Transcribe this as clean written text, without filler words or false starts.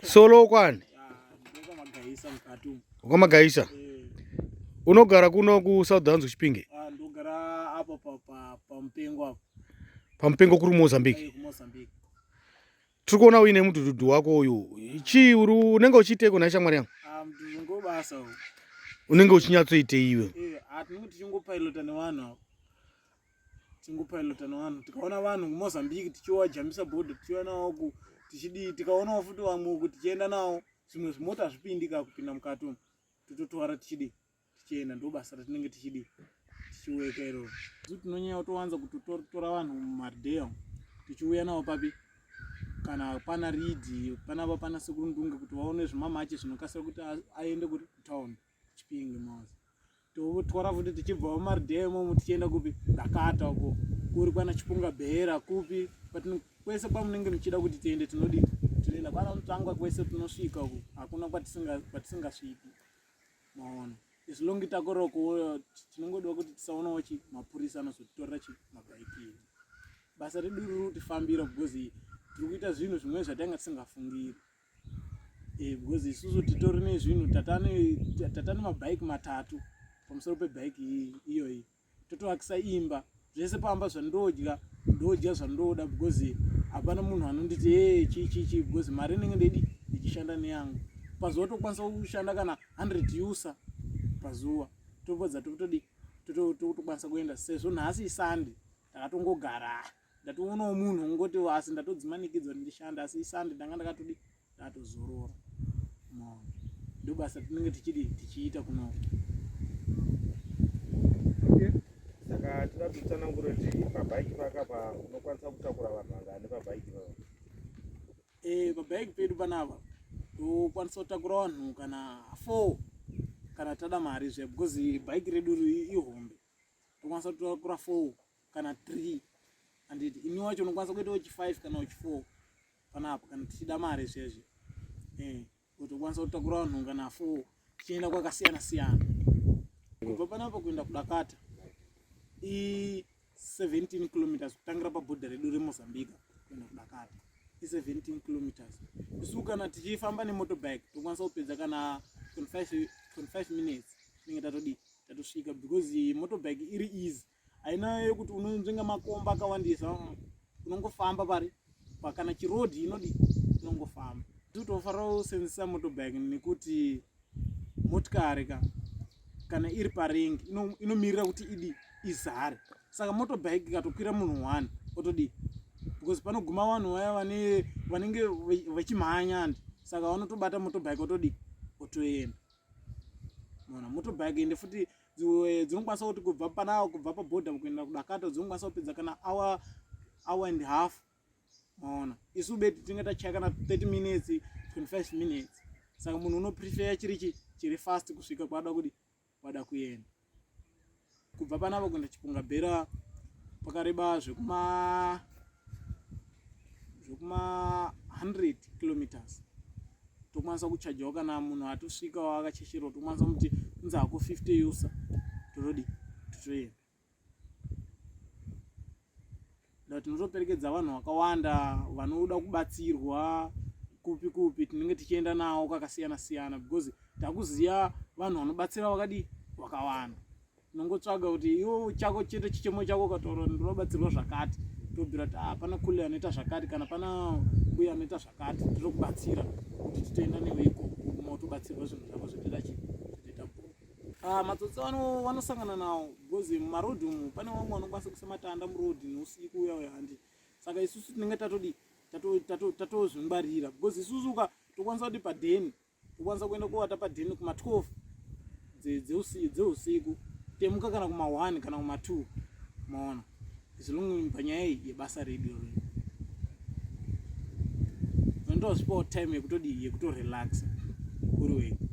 Solo kwani? Magaisa mkatu. Kwa Magaisa. Unogara kuno ku Southern kuChipinde? Ndogara apo pa mpengo apo. Pa mpengo kuri Mozambique. Ku Mozambique. Turikuona uine mudhudhudhu wako uyu. Chi unenge uchiteko na shamwari yangu? Mudhudhudhu ngobasa. Unenge uchinyatsoite iwe? Atinenge tichingopilota nevanhu. Tingopilota nevanhu. Tikaona vanhu ku Mozambique tichiwajambisa board tichiona ku tichidi tikaona futi vamwe kuti tichienda nawo zvimwe zvimota zvipindika kupinda mukati umu tototwara tichienda ndo basa ratinenge tichiweka iro tinonyanya kutowanza kutotora vanhu mumaridheya tichiuya nawo papi kana pana ridhi panapa pana sekundunge kuti vaone zvimamache zvinokasira kuti aende kutown Chipinge mazi totwara futi tichibva mumaridheya imomo tichienda kupi Dakata uko kuri kwana Chipunga Bhera kupi kwese pamunenge muchida kuti tiende tinodi tinoenda pana mutangwa kwese tunosvika uko hakuna kwatisingasviki maona as long takoroko tinongoda kuti tisaonawo mapurisa anozotitorera mabhaiki basa redu riri kutifambira because tiri kuita zvinhu zvimwe zvatanga tisingafungiri because isusu titori nezvinhu tatane mabhaiki matatu pamusoro pebhaiki iyoyi totoakisa imba zvese pamba zvandodya zvandoda because hapana munhu anonditi chichi because mari inenge ndedi ndichishanda neyangu pazuva tokwanisa kushanda kana 100 user pazuva topedza totokwanisa kuenda sezvo nhasi isande ndakatongogara ndatoonawo munhu ungoti asi ndatodzimanikidzwa kuti ndishanda asi isande ndanga ndatozorora ndo basa tinenge tichiita kunoko. Saka tira kutsanangura kuti pabhaiki pakapa unokwanisa kutakura vanhu vangani pabhaiki papa? Pabhaiki pedu panapa tokwanisa kutakura vanhu kana 4 kana tada mari zve because bhaiki redu ihombe tokwanisa kutakura 4 kana 3 anditi ini wacho unokwanisa kuita uchi5 kana uchi4 panapa kana tichida mari zvezve tokwanisa kutakura vanhu kana 4 tichienda kwakasiyana siyana kubva panapa kuenda kuDakata 17 kilometers kutangira pabhodha redu reMozambique kuenda kuDakata 17 kilometers isu kana tichifamba nemotobike tokwanisa kupedza kana 25 minutes tinenge tatosvika because motobike iri easy haina yekuti unonzvenga makomba akawandisa unongofamba pari kana chirodhi inongofamba totofanira kusenzesa motobike nekuti motikari kana iri parengi inomirira kuti izare saka motobike ikatokwira munhu 1 otodi because panoguma vanhu vaya vanenge vachimhanya andi saka vanotobata motobike otoenda mona motobike ende futi dzinokwanisa kuti kubva pabhodha kuenda kuDakata dzinokwanisa kupedza kana hour and half maona isu beti tinenge tachaya kana 30 minutes 25 minutes saka munhu unoprefer chiri fast kusvika kwada kuenda kubva panapa kuenda Chipunga Bhera pakareba zvekuma 100 kilometers tokwanisa kuchajawo kana munhu atosvikawo akacheshera tokwanisa kuti nzako 50 user totoenda tinotoperekedza vanhu vakawanda vanoda kubatsirwa kupi tinenge tichienda nawo kwakasiyana siyana because takuziya vanhu vanobatsira vakawanda tinongotsvaga kuti iwo chako chete chichemo chako ukataura ndinobatsirwa zvakati tobhira kuti pana kule anoita zvakati kana pana mbuya anoita zvakati totokubatsira kuti titoenda newe ikoko motobatsirwa zvinhu zvako zvotoita matsotsi vanosangana nawo because mumarodhi umu pane vamwe vanokwanisa kuisa matanda murodhi nousiku uya handi saka isusu tinenge tatozvingwarira because isusu tokwanisa kuti padheni tokwanisa kuenda kuvata padheni kuma12 dzeusiku temuka kana kuma1 kana kuma2 maona zvilungu panyaya yebasa redu inotozipawo time yekutorelaxa uri wega.